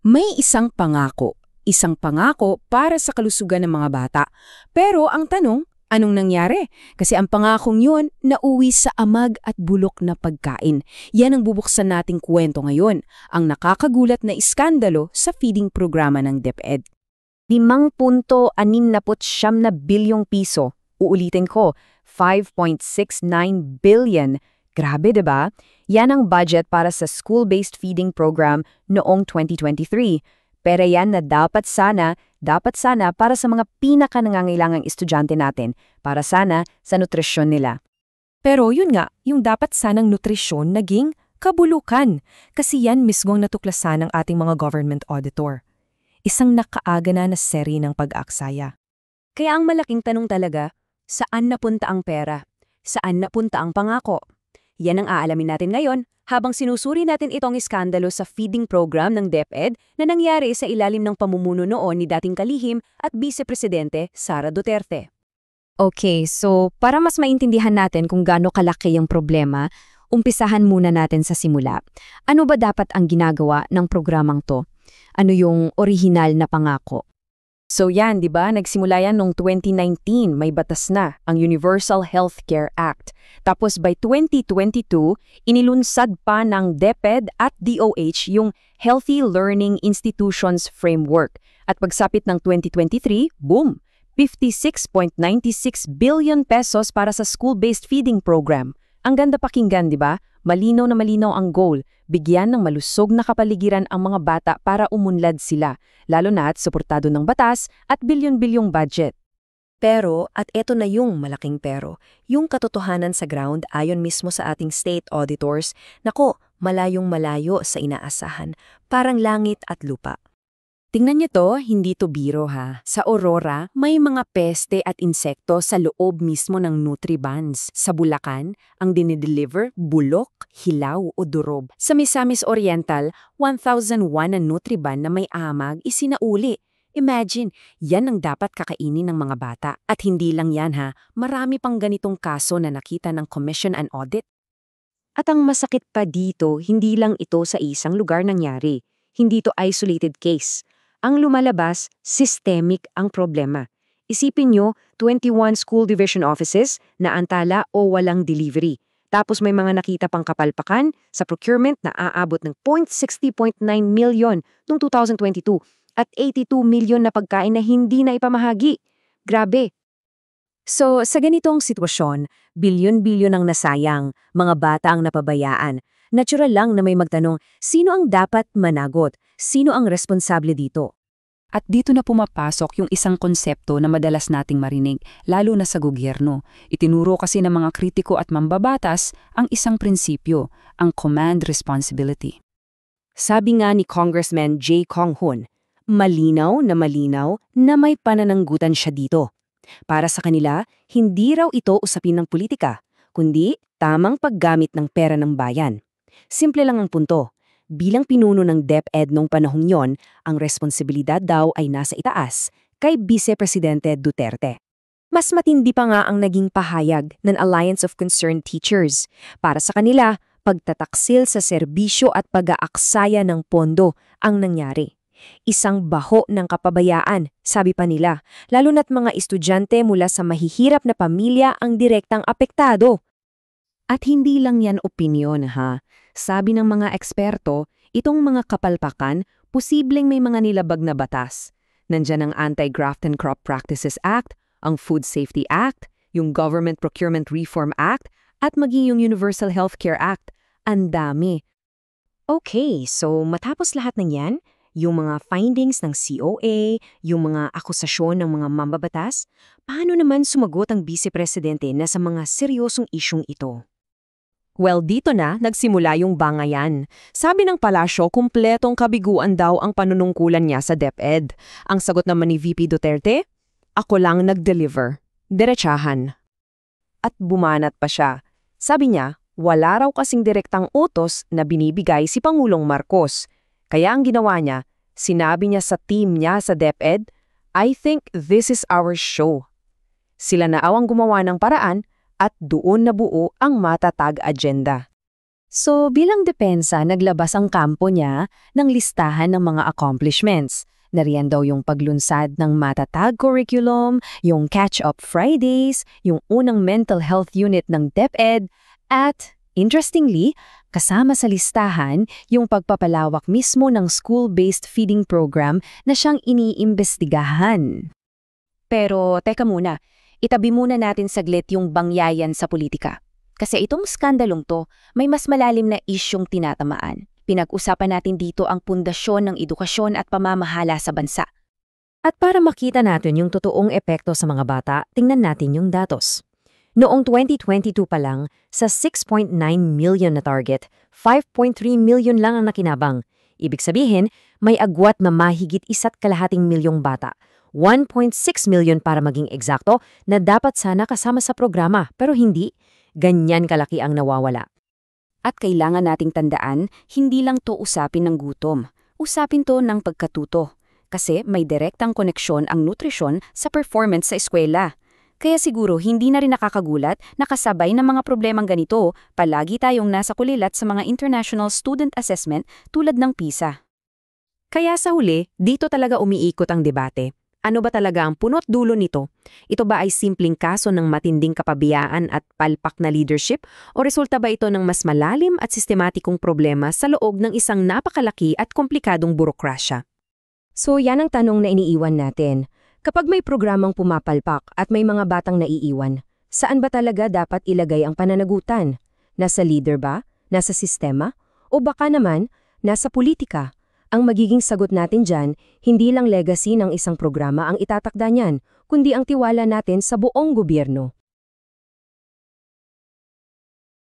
May isang pangako para sa kalusugan ng mga bata. Pero ang tanong, anong nangyari? Kasi ang pangakong yun, nauwi sa amag at bulok na pagkain. Yan ang bubuksan nating kwento ngayon, ang nakakagulat na iskandalo sa feeding programa ng DepEd. 5.69 na bilyong piso. Uulitin ko, 5.69 billion. Grabe, diba? Yan ang budget para sa school-based feeding program noong 2023. Pero yan na dapat sana para sa mga pinaka-nangangailangang estudyante natin, para sana sa nutrisyon nila. Pero yun nga, yung dapat sanang nutrisyon naging kabulukan, kasi yan mismong natuklasan ng ating mga government auditor. Isang nakaaga na seri ng pag-aaksaya. Kaya ang malaking tanong talaga, saan napunta ang pera? Saan napunta ang pangako? Yan ang aalamin natin ngayon habang sinusuri natin itong iskandalo sa feeding program ng DepEd na nangyari sa ilalim ng pamumuno noon ni dating kalihim at Vice Presidente Sara Duterte. Okay, so para mas maintindihan natin kung gaano kalaki yung problema, umpisahan muna natin sa simula. Ano ba dapat ang ginagawa ng programang to? Ano yung orihinal na pangako? So yan, di ba? Nagsimula yan noong 2019, may batas na, ang Universal Healthcare Act. Tapos by 2022, inilunsad pa ng DepEd at DOH yung Healthy Learning Institutions Framework. At pagsapit ng 2023, boom! 56.96 billion pesos para sa school-based feeding program. Ang ganda pakinggan, di ba? Malinaw na malinaw ang goal, bigyan ng malusog na kapaligiran ang mga bata para umunlad sila, lalo na at suportado ng batas at bilyon-bilyong budget. Pero, at eto na yung malaking pero, yung katotohanan sa ground ayon mismo sa ating state auditors, nako, malayong malayo sa inaasahan, parang langit at lupa. Tingnan niyo to, hindi to biro ha. Sa Aurora, may mga peste at insekto sa loob mismo ng Nutribans. Sa Bulacan, ang dinideliver, bulok, hilaw o durob. Sa Misamis Oriental, 1,001 na Nutriban na may amag isinauli. Imagine, yan ang dapat kakainin ng mga bata. At hindi lang yan ha, marami pang ganitong kaso na nakita ng Commission on Audit. At ang masakit pa dito, hindi lang ito sa isang lugar nangyari. Hindi to isolated case. Ang lumalabas, systemic ang problema. Isipin nyo, 21 school division offices na antala o walang delivery. Tapos may mga nakita pang kapalpakan sa procurement na aabot ng 60.9 million noong 2022 at 82 million na pagkain na hindi na ipamahagi. Grabe! So, sa ganitong sitwasyon, bilyon-bilyon ang nasayang, mga bata ang napabayaan. Natural lang na may magtanong, sino ang dapat managot? Sino ang responsable dito? At dito na pumapasok yung isang konsepto na madalas nating marinig, lalo na sa gobyerno. Itinuro kasi ng mga kritiko at mambabatas ang isang prinsipyo, ang command responsibility. Sabi nga ni Congressman Jay Kong-hun, malinaw na may panananggutan siya dito. Para sa kanila, hindi raw ito usapin ng politika, kundi tamang paggamit ng pera ng bayan. Simple lang ang punto. Bilang pinuno ng DepEd noong panahong yon, ang responsibilidad daw ay nasa itaas, kay Vice Presidente Duterte. Mas matindi pa nga ang naging pahayag ng Alliance of Concerned Teachers. Para sa kanila, pagtataksil sa serbisyo at pag-aaksaya ng pondo ang nangyari. Isang baho ng kapabayaan, sabi pa nila, lalo na't mga estudyante mula sa mahihirap na pamilya ang direktang apektado. At hindi lang yan opinyon ha. Sabi ng mga eksperto, itong mga kapalpakan, posibleng may mga nilabag na batas. Nandyan ang Anti-Graft and Crop Practices Act, ang Food Safety Act, yung Government Procurement Reform Act, at maging yung Universal Healthcare Act. Ang dami. Okay, so matapos lahat ng yan, yung mga findings ng COA, yung mga akusasyon ng mga mambabatas, paano naman sumagot ang Vice Presidente na sa mga seryosong isyong ito? Well, dito na nagsimula yung bangayan. Sabi ng palasyo, kumpletong kabiguan daw ang panunungkulan niya sa DepEd. Ang sagot naman ni VP Duterte, ako lang nag-deliver. Diretsahan. At bumanat pa siya. Sabi niya, wala raw kasing direktang utos na binibigay si Pangulong Marcos. Kaya ang ginawa niya, sinabi niya sa team niya sa DepEd, I think this is our show. Sila na ang gumawa ng paraan at doon nabuo ang matatag agenda. So bilang depensa, naglabas ang kampo niya ng listahan ng mga accomplishments. Nariyan daw yung paglunsad ng matatag curriculum, yung catch-up Fridays, yung unang mental health unit ng DepEd, at interestingly, kasama sa listahan yung pagpapalawak mismo ng school-based feeding program na siyang iniimbestigahan. Pero teka muna, itabi muna natin saglit yung bangyayan sa politika. Kasi itong skandalong to, may mas malalim na isyong tinatamaan. Pinag-usapan natin dito ang pundasyon ng edukasyon at pamamahala sa bansa. At para makita natin yung totoong epekto sa mga bata, tingnan natin yung datos. Noong 2022 pa lang, sa 6.9 million na target, 5.3 million lang ang nakinabang. Ibig sabihin, may agwat na mahigit 1.2 milyong bata. 1.6 million para maging eksakto na dapat sana kasama sa programa, pero hindi. Ganyan kalaki ang nawawala. At kailangan nating tandaan, hindi lang to usapin ng gutom. Usapin to ng pagkatuto. Kasi may direktang koneksyon ang nutrisyon sa performance sa eskwela. Kaya siguro hindi na rin nakakagulat na kasabay ng mga problemang ganito, palagi tayong nasa kulilat sa mga international student assessment tulad ng PISA. Kaya sa huli, dito talaga umiikot ang debate. Ano ba talaga ang punot dulo nito? Ito ba ay simpleng kaso ng matinding kapabiyaan at palpak na leadership o resulta ba ito ng mas malalim at sistematikong problema sa loob ng isang napakalaki at komplikadong burokrasya? So yan ang tanong na iniiwan natin. Kapag may programang pumapalpak at may mga batang naiiwan, saan ba talaga dapat ilagay ang pananagutan? Nasa leader ba? Nasa sistema? O baka naman, nasa politika? Ang magiging sagot natin dyan, hindi lang legacy ng isang programa ang itatakda niyan, kundi ang tiwala natin sa buong gobyerno.